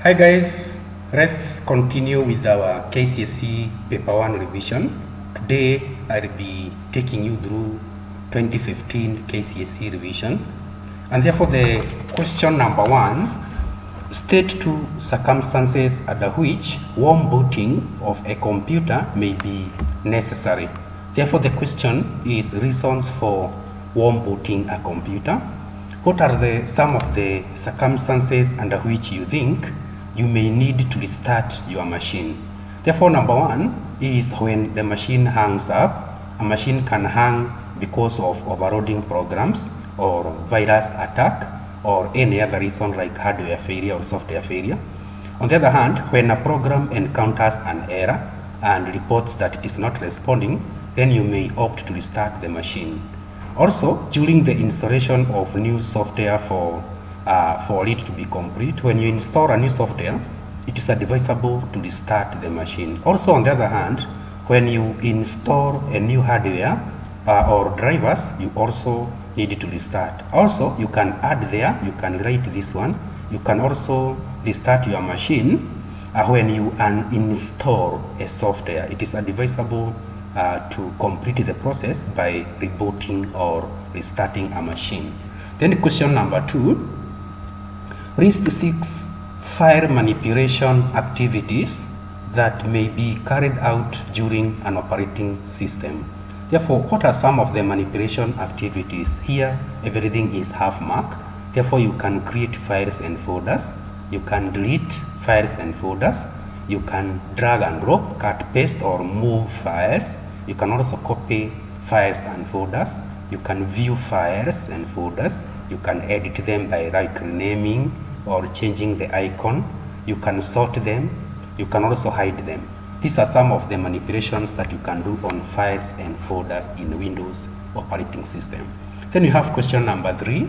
Hi guys, let's continue with our KCSE paper 1 revision. Today I'll be taking you through 2015 KCSE revision, and therefore the question number 1, state 2 circumstances under which warm booting of a computer may be necessary. Therefore the question is reasons for warm booting a computer. What are some of the circumstances under which you think you may need to restart your machine? Therefore, number 1 is when the machine hangs up. A machine can hang because of overloading programs or virus attack or any other reason like hardware failure or software failure. On the other hand, when a program encounters an error and reports that it is not responding, then you may opt to restart the machine. Also, during the installation of new software for it to be complete, when you install a new software, it is advisable to restart the machine. Also, on the other hand, when you install a new hardware or drivers, you also need to restart. Also, you can add there, you can write this one, you can also restart your machine when you uninstall a software. It is advisable to complete the process by rebooting or restarting a machine. Then question number 2, list 6 file manipulation activities that may be carried out during an operating system. Therefore, what are some of the manipulation activities? Here, everything is half mark. Therefore, you can create files and folders. You can delete files and folders. You can drag and drop, cut, paste, or move files. You can also copy files and folders. You can view files and folders. You can edit them by renaming or changing the icon. You can sort them. You can also hide them. These are some of the manipulations that you can do on files and folders in Windows operating system. Then you have question number 3.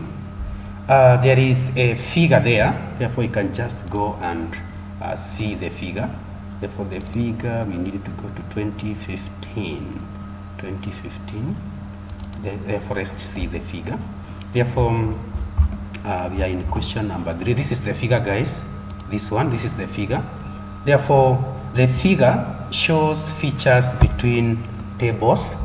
There is a figure there. Therefore, you can just go and see the figure. Therefore, the figure, we need to go to 2015. Therefore, let's see the figure. Therefore, we are in question number 3. This is the figure, guys. This is the figure. Therefore, the figure shows features between tables.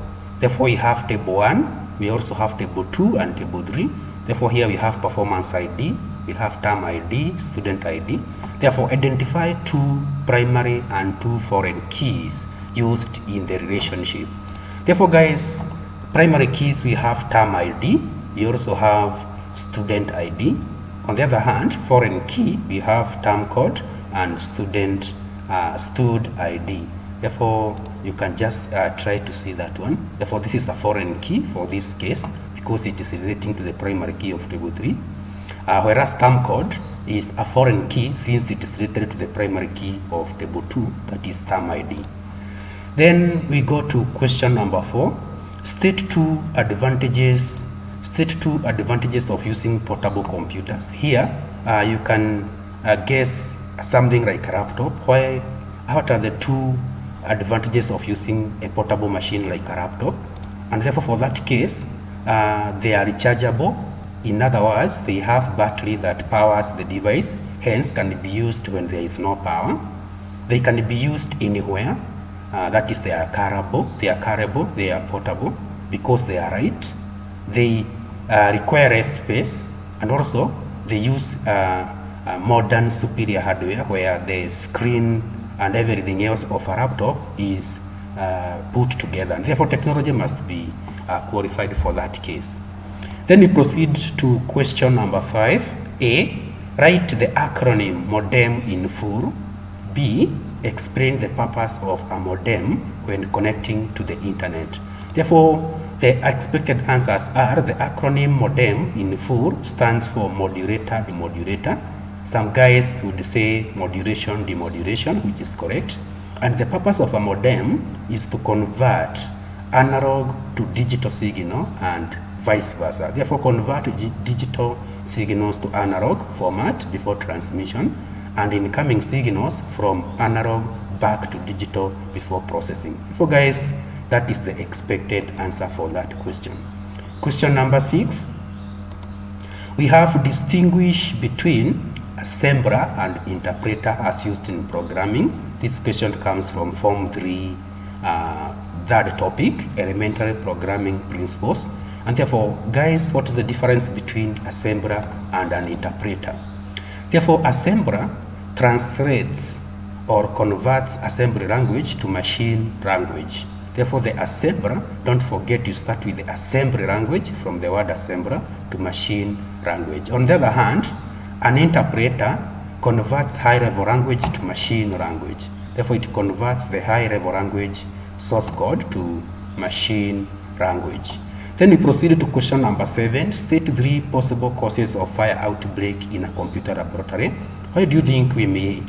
Therefore, we have table 1, we also have table 2 and table 3. Therefore, here we have performance ID, we have term ID, student ID. Therefore, identify 2 primary and 2 foreign keys used in the relationship. Therefore, guys, primary keys, we have term ID, we also have student ID. On the other hand, foreign key, we have term code and student stud ID. Therefore, you can just try to see that one. Therefore, this is a foreign key for this case because it is relating to the primary key of table 3. Whereas term code is a foreign key since it is related to the primary key of table 2, that is term ID. Then we go to question number 4. State 2 advantages of using portable computers. Here, you can guess something like a laptop. What are the 2 advantages of using a portable machine like a laptop? And therefore, for that case, they are rechargeable. In other words, they have battery that powers the device, hence can be used when there is no power. They can be used anywhere. That is, they are carryable, they are portable because they are light. They require less space, and also they use modern superior hardware where the screen and everything else of a laptop is put together, and therefore technology must be qualified for that case. Then we proceed to question number 5. A, write the acronym modem in full. B, explain the purpose of a modem when connecting to the internet. Therefore, the expected answers are the acronym modem in full stands for modulator, demodulator. Some guys would say modulation, demodulation, which is correct. And the purpose of a modem is to convert analog to digital signal and vice versa. Therefore, convert digital signals to analog format before transmission and incoming signals from analog back to digital before processing. Therefore, guys, that is the expected answer for that question. Question number 6. We have distinguish between assembler and interpreter as used in programming. This question comes from Form 3, third topic, elementary programming principles. And therefore, guys, what is the difference between assembler and an interpreter? Therefore, assembler translates or converts assembly language to machine language. Therefore, the assembler, don't forget to start with the assembly language from the word assembler to machine language. On the other hand, an interpreter converts high-level language to machine language. Therefore, it converts the high-level language source code to machine language. Then we proceed to question number 7. State 3 possible causes of fire outbreak in a computer laboratory. Why do you think we may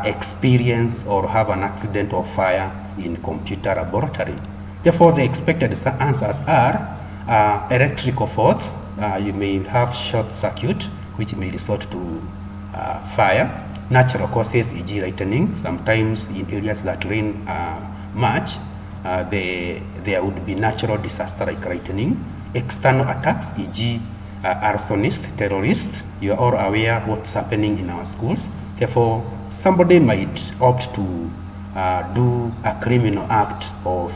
experience or have an accident of fire in computer laboratory? Therefore, the expected answers are electrical faults. You may have short circuit, which may result to fire. Natural causes, e.g. lightning. Sometimes in areas that rain much, there would be natural disaster like lightning. External attacks, e.g. arsonist, terrorist. You are all aware what's happening in our schools. Therefore, somebody might opt to do a criminal act of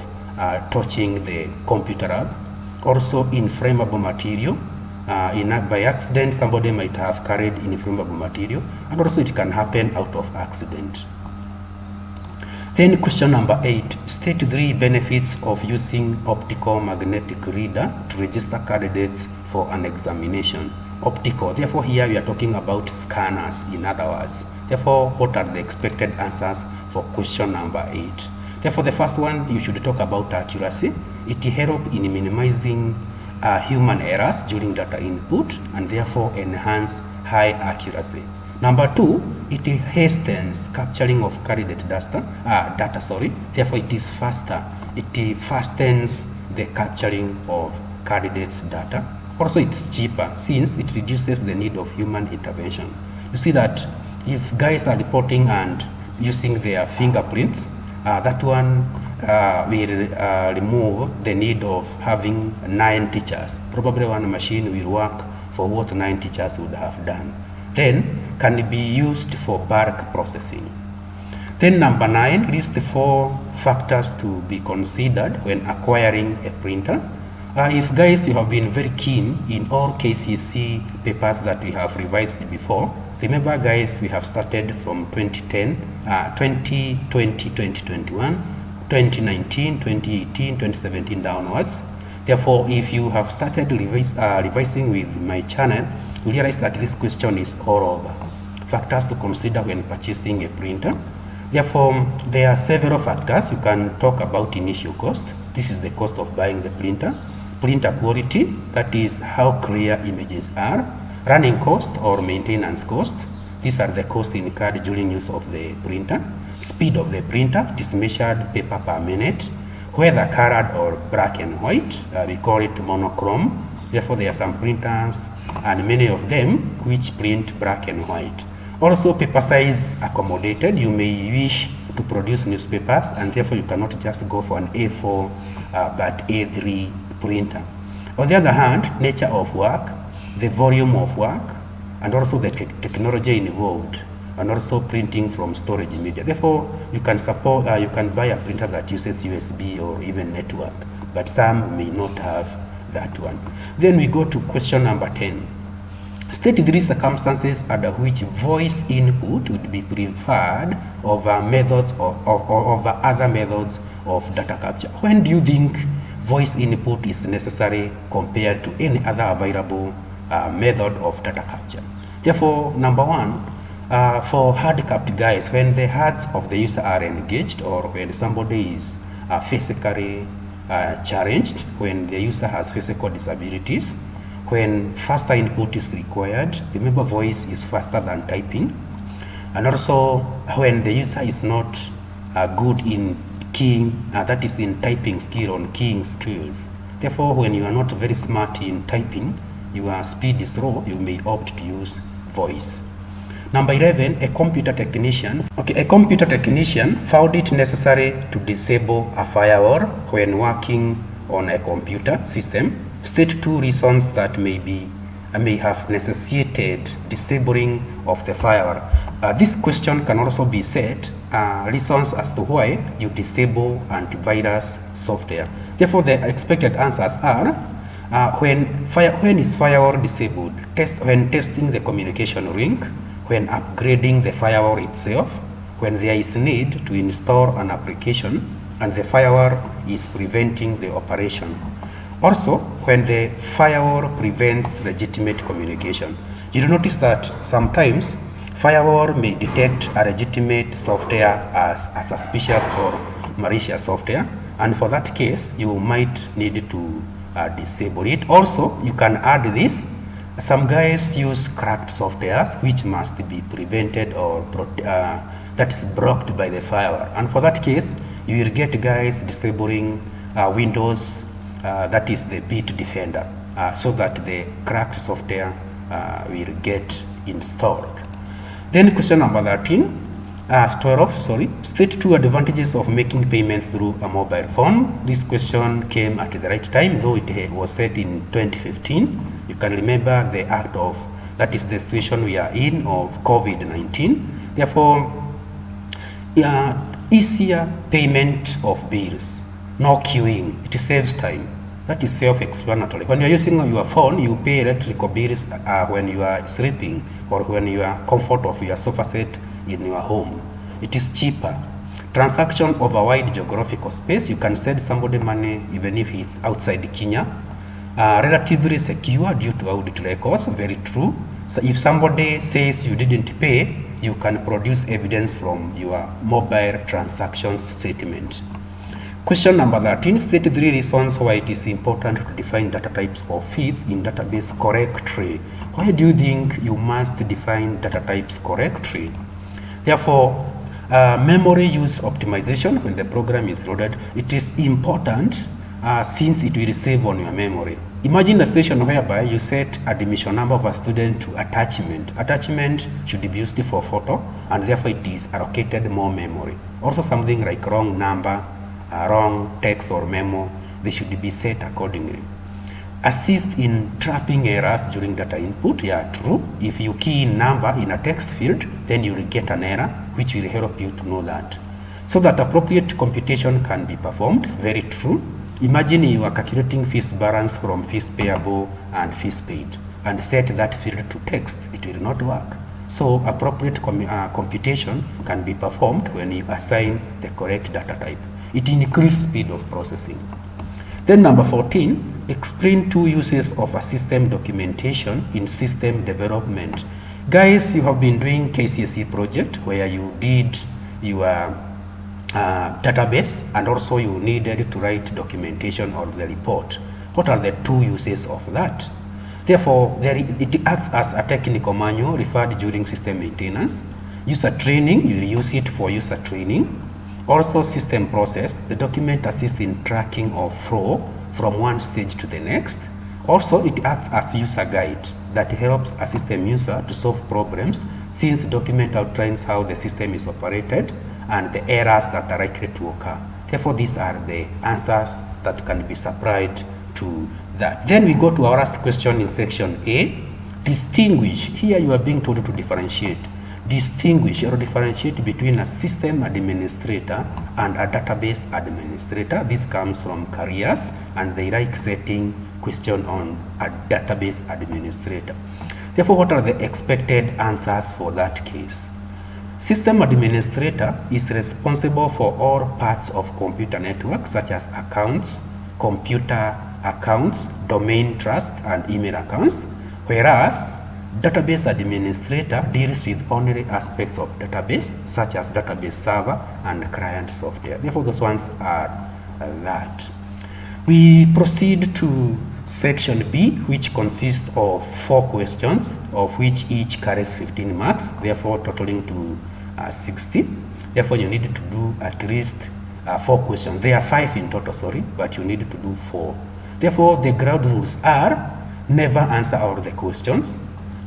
touching the computer lab. Also, inflammable material. By accident, somebody might have carried inflammable material, and also it can happen out of accident. Then question number 8, state 3 benefits of using optical magnetic reader to register candidates for an examination. Optical, therefore here we are talking about scanners, in other words. Therefore, what are the expected answers for question number 8? Therefore, the first one, you should talk about accuracy. It helps in minimizing human errors during data input and therefore enhance high accuracy. Number 2, it hastens capturing of candidate data. Therefore, it is faster. It fastens the capturing of candidates' data. Also, it's cheaper since it reduces the need of human intervention. You see that if guys are reporting and using their fingerprints, that one will remove the need of having 9 teachers. Probably one machine will work for what 9 teachers would have done. Then can be used for bulk processing. Then number 9, list the 4 factors to be considered when acquiring a printer. If guys you have been very keen in all KCSE papers that we have revised before, remember guys, we have started from 2010, 2020, 2021, 2019, 2018, 2017 downwards. Therefore, if you have started revising with my channel, you realize that this question is all over. Factors to consider when purchasing a printer. Therefore, there are several factors. You can talk about initial cost. This is the cost of buying the printer. Printer quality, that is how clear images are. Running cost or maintenance cost. These are the costs incurred during use of the printer. Speed of the printer, it is measured paper per minute. Whether colored or black and white, we call it monochrome. Therefore, there are some printers and many of them which print black and white. Also, paper size accommodated. You may wish to produce newspapers and therefore you cannot just go for an A4 but A3 printer. On the other hand, nature of work, the volume of work, and also the technology involved, and also printing from storage media. Therefore, you can buy a printer that uses USB or even network, but some may not have that one. Then we go to question number 10. State 3 circumstances under which voice input would be preferred over methods or over other methods of data capture. When do you think voice input is necessary compared to any other available method of data capture? Therefore, number 1, for handicapped guys, when the hands of the user are engaged or when somebody is physically challenged, when the user has physical disabilities, when faster input is required, remember voice is faster than typing, and also when the user is not good in keying, that is in typing skill on keying skills. Therefore, when you are not very smart in typing, your speed is low, you may opt to use voice. Number 11, a computer technician. A computer technician found it necessary to disable a firewall when working on a computer system. State 2 reasons that may be may have necessitated disabling of the firewall. This question can also be set reasons as to why you disable antivirus software. Therefore, the expected answers are when is firewall disabled? When testing the communication link, when upgrading the firewall itself, when there is need to install an application and the firewall is preventing the operation. Also, when the firewall prevents legitimate communication. You'll notice that sometimes firewall may detect a legitimate software as a suspicious or malicious software, and for that case, you might need to disable it. Also, you can add this. Some guys use cracked softwares which must be prevented or that is blocked by the firewall, and for that case, you will get guys disabling Windows, that is the bit defender, so that the cracked software will get installed. Then question number 12, state 2 advantages of making payments through a mobile phone. This question came at the right time, though it was set in 2015. You can remember the act of, that is the situation we are in of COVID-19. Therefore, easier payment of bills, no queuing, it saves time. That is self-explanatory. When you are using your phone, you pay electrical bills when you are sleeping or when you are comfort of your sofa set in your home. It is cheaper. Transaction over wide geographical space, you can send somebody money even if it's outside Kenya. Relatively secure due to audit records, very true. So if somebody says you didn't pay, you can produce evidence from your mobile transaction statement. Question number 13, state 3 reasons why it is important to define data types or fields in database correctly. Why do you think you must define data types correctly? Therefore, memory use optimization, when the program is loaded, it is important since it will save on your memory. Imagine a situation whereby you set admission number of a student to attachment. Attachment should be used for photo, and therefore it is allocated more memory. Also something like wrong number, wrong text or memo, they should be set accordingly. Assist in trapping errors during data input, yeah, true. If you key in number in a text field, then you will get an error, which will help you to know that. So that appropriate computation can be performed, very true. Imagine you are calculating fees balance from fees payable and fees paid, and set that field to text, it will not work. So appropriate computation can be performed when you assign the correct data type. It increases speed of processing. Then number 14, explain 2 uses of a system documentation in system development. Guys, you have been doing KCSE project where you did your database, and also you needed to write documentation or the report. What are the 2 uses of that? Therefore, it acts as a technical manual referred during system maintenance. User training, you will use it for user training. Also system process, the document assists in tracking of flow from one stage to the next. Also, it acts as user guide that helps a system user to solve problems, since the document outlines how the system is operated and the errors that are likely to occur. Therefore, these are the answers that can be supplied to that. Then we go to our last question in section A. Distinguish. Here you are being told to differentiate. Distinguish or differentiate between a system administrator and a database administrator. This comes from careers, and they like setting question on a database administrator. Therefore, what are the expected answers for that case? System administrator is responsible for all parts of computer network, such as accounts, computer accounts, domain trust, and email accounts, whereas database administrator deals with only aspects of database, such as database server and client software. Therefore, those ones are that. We proceed to section B, which consists of 4 questions, of which each carries 15 marks, therefore totaling to 60. Therefore, you need to do at least 4 questions. There are 5 in total, sorry, but you need to do 4. Therefore, the ground rules are: never answer all the questions.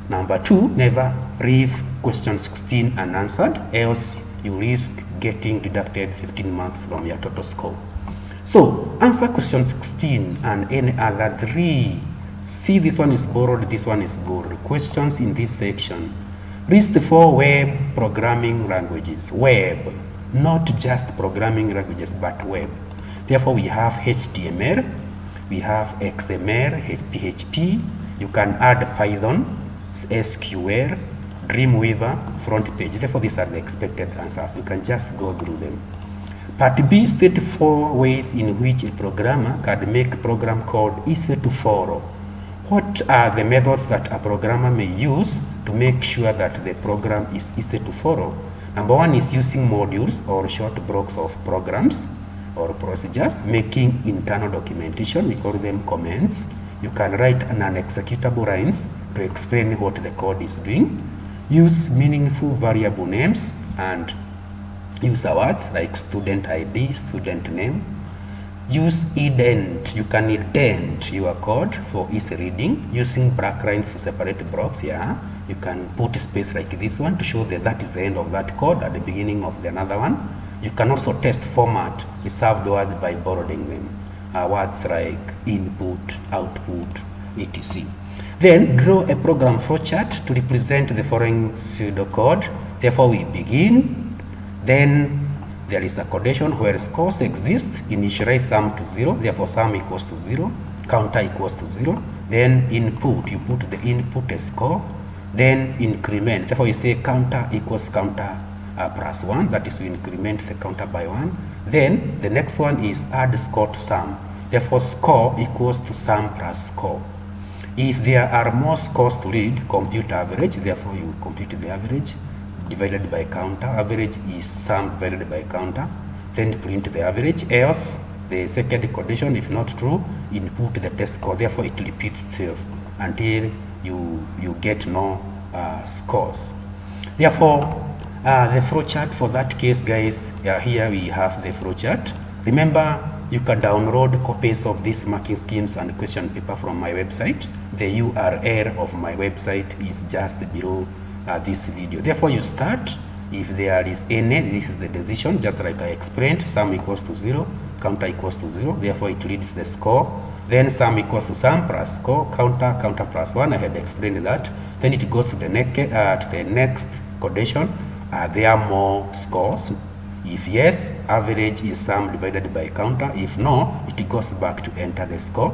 Number 2, never leave question 16 unanswered, else you risk getting deducted 15 marks from your total score. So, answer question 16 and any other 3 See, this one is borrowed, this one is borrowed. Questions in this section. List 4 web programming languages. Web, not just programming languages, but web. Therefore, we have HTML, we have XML, PHP. You can add Python, SQL, Dreamweaver, front page. Therefore, these are the expected answers. You can just go through them. Part B, state 4 ways in which a programmer can make program code easy to follow. What are the methods that a programmer may use to make sure that the program is easy to follow? Number 1 is using modules or short blocks of programs or procedures, making internal documentation. We call them comments. You can write non-executable lines to explain what the code is doing. Use meaningful variable names and use words like student ID, student name. Use indent. You can indent your code for easy reading using black lines to separate blocks. Yeah, you can put space like this one to show that that is the end of that code at the beginning of the another one. You can also test format reserved words by borrowing them. Words like input, output, etc. Then draw a program flowchart to represent the following pseudocode. Therefore, we begin. Then there is a condition where scores exist. Initialize sum to 0. Therefore, sum equals to 0. Counter equals to 0. Then input. You put the input score. Then increment. Therefore, you say counter equals counter plus 1. That is to increment the counter by 1. Then the next one is add score to sum. Therefore, score equals to sum plus score. If there are more scores to read, compute average. Therefore, you compute the average divided by counter. Average is sum divided by counter. Then print the average. Else, the second condition, if not true, input the test score. Therefore, it repeats itself until you get no scores. Therefore, the flowchart for that case, guys, here we have the flowchart. Remember, you can download copies of these marking schemes and question paper from my website. The URL of my website is just below this video. Therefore, you start. If there is any, this is the decision, just like I explained. Sum equals to 0, counter equals to 0. Therefore, it reads the score. Then sum equals to sum plus score, counter plus 1. I had explained that. Then it goes to the next condition. There are more scores. If yes, average is sum divided by counter. If no, it goes back to enter the score.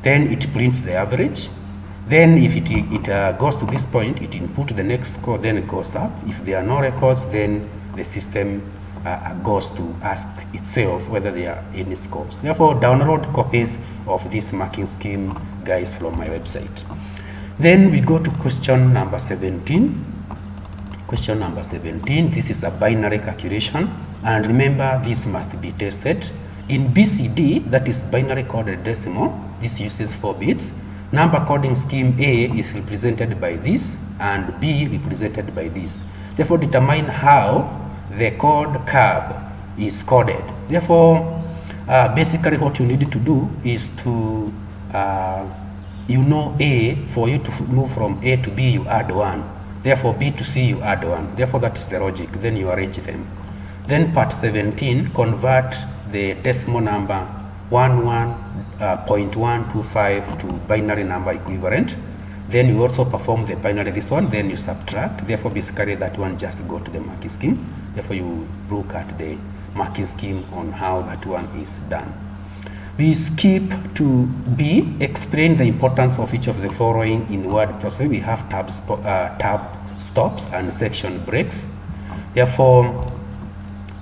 Then it prints the average. Then if it goes to this point, it input the next score, then it goes up. If there are no records, then the system goes to ask itself whether there are any scores. Therefore, download copies of this marking scheme, guys, from my website. Then we go to question number 17. Question number 17, this is a binary calculation, and remember, this must be tested. In BCD, that is binary coded decimal, this uses 4 bits. Number coding scheme A is represented by this and B represented by this. Therefore, determine how the code curve is coded. Therefore, basically what you need to do is to, A, for you to move from A to B, you add 1. Therefore, B to C, you add 1. Therefore, that is the logic. Then you arrange them. Then part 17, convert the decimal number 11.125 to binary number equivalent. Then you also perform the binary this one, then you subtract. Therefore, basically that one just go to the marking scheme. Therefore, you look at the marking scheme on how that one is done. We skip to B, explain the importance of each of the following in word processing. We have tab stops and section breaks. Therefore,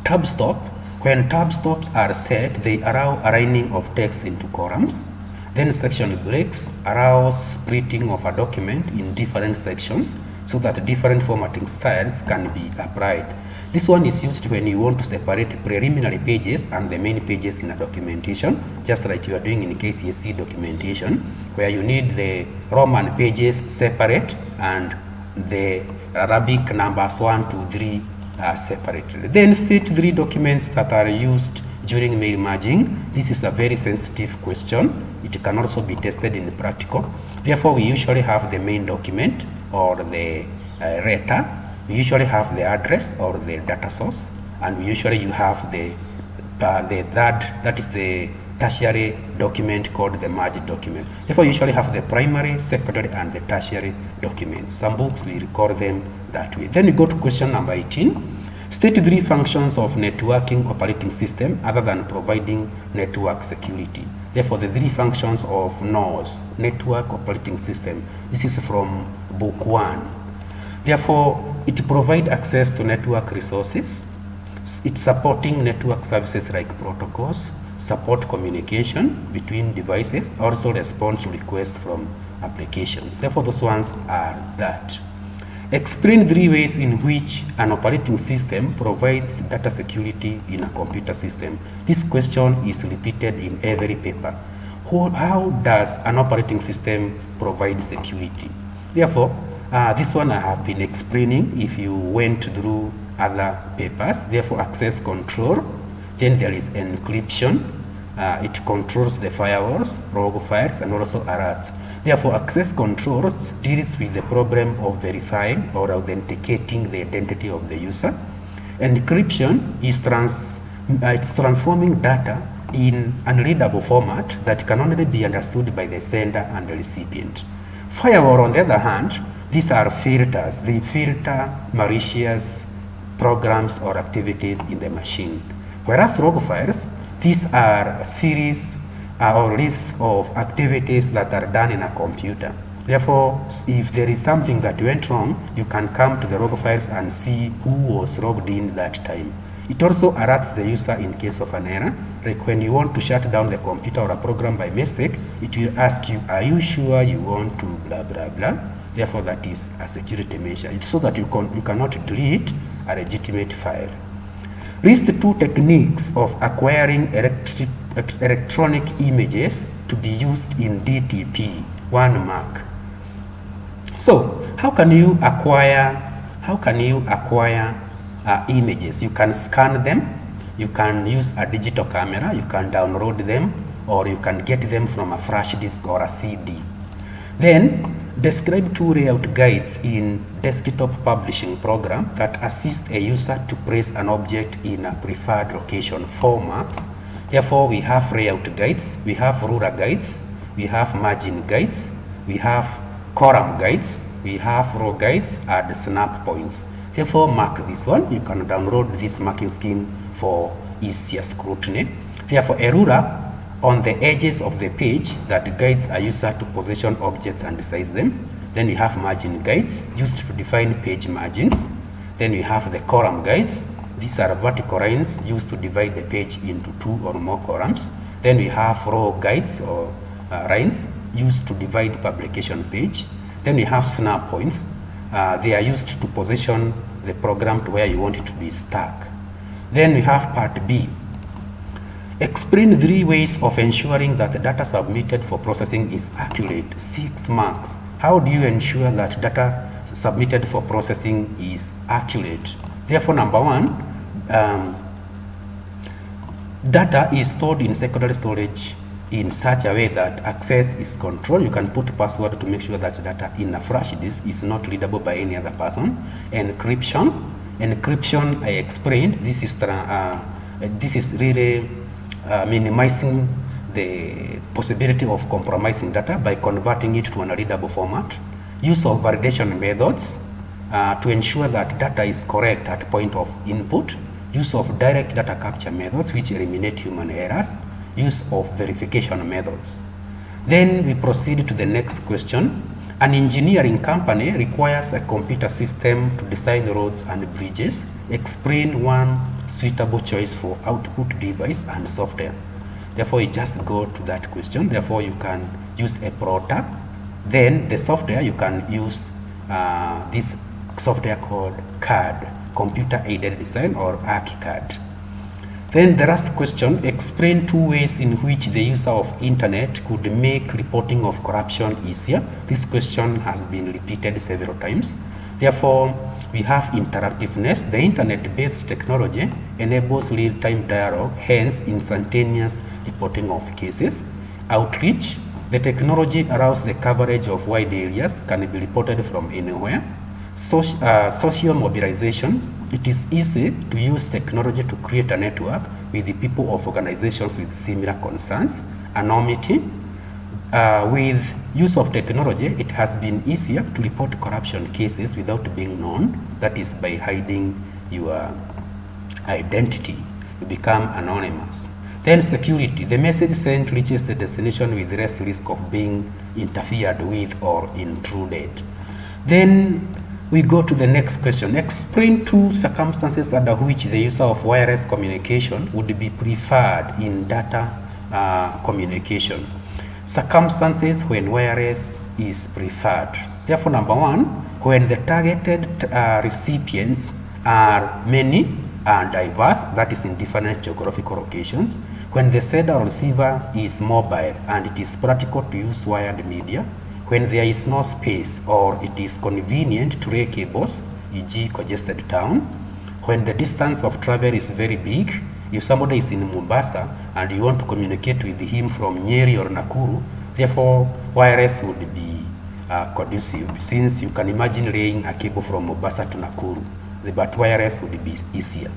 tab stop, when tab stops are set, they allow aligning of text into columns. Then section breaks allows splitting of a document in different sections so that different formatting styles can be applied. This one is used when you want to separate preliminary pages and the main pages in a documentation, just like you are doing in KCSE documentation, where you need the Roman pages separate and the Arabic numbers 1, 2, 3 are separately. Then state 3 documents that are used during mail merging. This is a very sensitive question. It can also be tested in practical. Therefore, we usually have the main document or the letter. We usually have the address or the data source, and we usually you have the third, that is the tertiary document called the merged document. Therefore, you usually have the primary, secondary, and the tertiary documents. Some books will record them that way. Then we go to question number 18. State 3 functions of networking operating system other than providing network security. Therefore, the 3 functions of NOS, network operating system. This is from book 1. Therefore, it provides access to network resources. It's supporting network services like protocols, support communication between devices, also respond to requests from applications. Therefore, those ones are that. Explain 3 ways in which an operating system provides data security in a computer system. This question is repeated in every paper. How does an operating system provide security? Therefore, this one I have been explaining if you went through other papers. Therefore, access control, then there is encryption. It controls the firewalls, rogue files, and also alerts. Therefore, access control deals with the problem of verifying or authenticating the identity of the user. Encryption is transforming data in unreadable format that can only be understood by the sender and the recipient. Firewall, on the other hand, these are filters. They filter malicious programs or activities in the machine. Whereas rogue files, these are series or lists of activities that are done in a computer. Therefore, if there is something that went wrong, you can come to the log files and see who was logged in that time. It also alerts the user in case of an error. Like when you want to shut down the computer or a program by mistake, it will ask you, are you sure you want to blah, blah, blah? Therefore, that is a security measure. It's so that you cannot delete a legitimate file. List 2 techniques of acquiring electronic images to be used in DTP 1 mark. So, how can you acquire images? You can scan them, you can use a digital camera, you can download them, or you can get them from a flash disk or a CD. Then, describe 2 layout guides in desktop publishing program that assist a user to place an object in a preferred location formats. Therefore, we have layout guides, we have ruler guides, we have margin guides, we have column guides, we have row guides, and snap points. Therefore, mark this one. You can download this marking scheme for easier scrutiny. Therefore, a ruler on the edges of the page that guides a user to position objects and resize them. Then we have margin guides used to define page margins. Then we have the column guides. These are vertical lines used to divide the page into 2 or more columns. Then we have row guides or lines used to divide publication page. Then we have snap points. They are used to position the program to where you want it to be stuck. Then we have part B. Explain 3 ways of ensuring that the data submitted for processing is accurate. 6 marks. How do you ensure that data submitted for processing is accurate? Therefore, number 1, data is stored in secondary storage in such a way that access is controlled. You can put password to make sure that data in a flash disk is not readable by any other person. Encryption, I explained. This is really minimizing the possibility of compromising data by converting it to an unreadable format. Use of validation methods to ensure that data is correct at point of input. Use of direct data capture methods which eliminate human errors. Use of verification methods. Then we proceed to the next question. An engineering company requires a computer system to design roads and bridges. Explain 1 suitable choice for output device and software. Therefore, you just go to that question. Therefore, you can use a plotter. Then the software, you can use this software called CAD, Computer Aided Design, or ArchiCAD. Then the last question, explain 2 ways in which the user of internet could make reporting of corruption easier. This question has been repeated several times. Therefore, we have interactiveness. The internet-based technology enables real-time dialogue, hence instantaneous reporting of cases. Outreach, the technology allows the coverage of wide areas, can be reported from anywhere. Social mobilization, it is easy to use technology to create a network with the people of organizations with similar concerns. Anonymity. With use of technology, it has been easier to report corruption cases without being known. That is by hiding your identity. You become anonymous. Then security. The message sent reaches the destination with less risk of being interfered with or intruded. Then we go to the next question. Explain two circumstances under which the use of wireless communication would be preferred in data communication. Circumstances when wireless is preferred. Therefore, number one, when the targeted recipients are many and diverse, that is in different geographical locations. When the sender or receiver is mobile and it is practical to use wired media. When there is no space or it is convenient to lay cables, e.g. congested town. When the distance of travel is very big. If somebody is in Mombasa and you want to communicate with him from Nyeri or Nakuru, therefore wireless would be conducive, since you can imagine laying a cable from Mombasa to Nakuru, but wireless would be easier.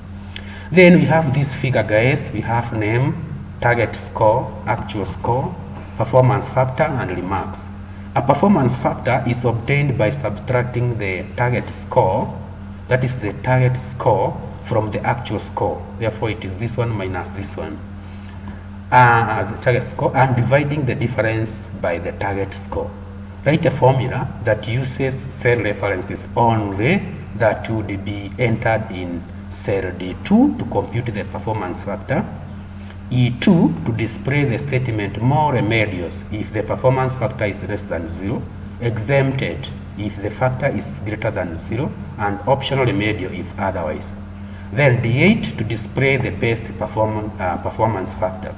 Then we have this figure, guys. We have name, target score, actual score, performance factor, and remarks. A performance factor is obtained by subtracting the target score, that is the target score, from the actual score. Therefore, it is this one minus this one. The target score, and dividing the difference by the target score. Write a formula that uses cell references only that would be entered in cell D2 to compute the performance factor, E2 to display the statement more remedios if the performance factor is less than 0, exempted if the factor is greater than 0, and optional remedio if otherwise. Then D8 to display the best performance factor.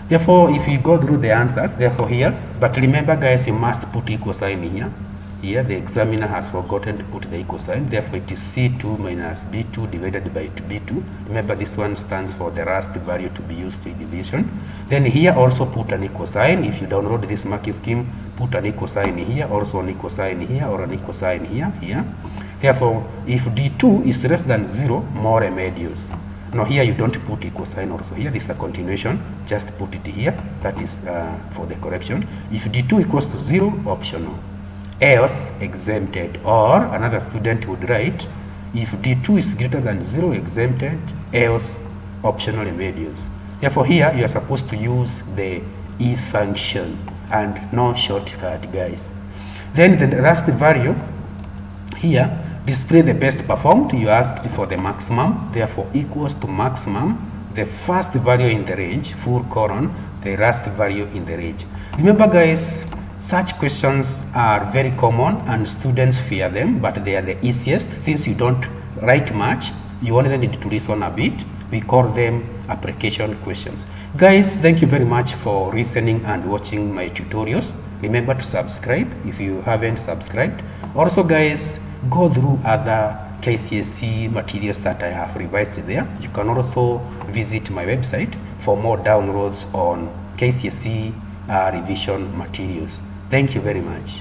Therefore, if you go through the answers, therefore here, but remember guys, you must put equal sign here. Here the examiner has forgotten to put the equal sign, therefore it is C2 minus B2 divided by B2. Remember this one stands for the last value to be used in division. Then here also put an equal sign. If you download this marking scheme, put an equal sign here, also an equal sign here, or an equal sign here. Therefore, if D2 is less than 0, more remedios. Now here you don't put equal sign also. Here this is a continuation, just put it here. That is for the correction. If D2 equals to 0, optional. Else, exempted. Or another student would write, if D2 is greater than 0, exempted, else, optional remedios. Therefore here you are supposed to use the if function and no shortcut, guys. Then the last value here, display the best performed. You asked for the maximum, therefore equals to maximum, the first value in the range, full colon, the last value in the range. Remember guys, such questions are very common and students fear them, but they are the easiest. Since you don't write much, you only need to listen a bit. We call them application questions. Guys, thank you very much for listening and watching my tutorials. Remember to subscribe if you haven't subscribed. Also guys, go through other KCSE materials that I have revised there. You can also visit my website for more downloads on KCSE revision materials. Thank you very much.